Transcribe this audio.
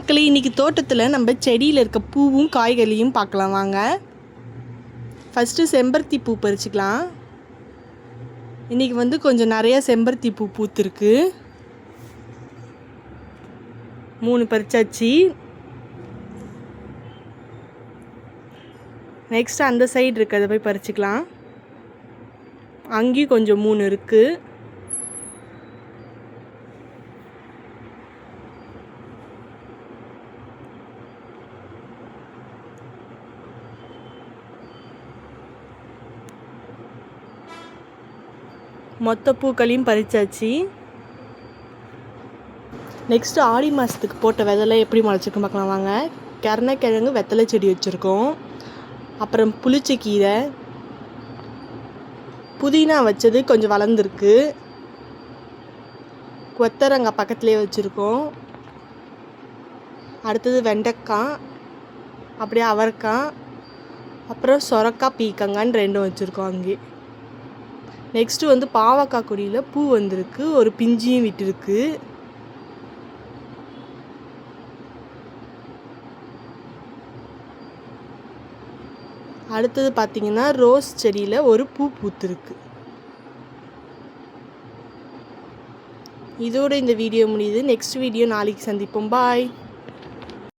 மக்களே, இன்றைக்கி தோட்டத்தில் நம்ம செடியில் இருக்க பூவும் காய்கறியும் பார்க்கலாம் வாங்க. ஃபஸ்ட்டு செம்பருத்தி பூ பறிச்சுக்கலாம். இன்றைக்கி கொஞ்சம் நிறையா செம்பருத்தி பூ பூத்துருக்கு. 3 பறிச்சாச்சு. நெக்ஸ்ட் அந்த சைடு இருக்கிறத போய் பறிச்சுக்கலாம். அங்கேயும் கொஞ்சம் 3 இருக்குது. மொத்த பூக்களையும் பறிச்சாச்சு. நெக்ஸ்ட்டு ஆடி மாதத்துக்கு போட்ட விதைலாம் எப்படி முளைச்சிருக்கு பார்க்கலாம் வாங்க. கருணக்கிழங்கு வெத்தலை செடி வச்சுருக்கோம். அப்புறம் புளிச்சக்கீரை, புதினா வச்சது கொஞ்சம் வளர்ந்துருக்கு. கொத்தரங்காய் பக்கத்துலேயே வச்சுருக்கோம். அடுத்தது வெண்டைக்காய், அப்படியே அவரைக்காய், அப்புறம் சொரக்காய் பீக்கங்கான்னு 2 வச்சுருக்கோம் அங்கே. நெக்ஸ்ட்டு பாவக்காய் கொடியில் பூ வந்திருக்கு. ஒரு பிஞ்சியும் விட்டுருக்கு. அடுத்தது பார்த்திங்கன்னா ரோஸ் செடியில் ஒரு பூ பூத்துருக்கு. இதோட இந்த வீடியோ முடியுது. நெக்ஸ்ட் வீடியோ நாளைக்கு சந்திப்போம். பாய்.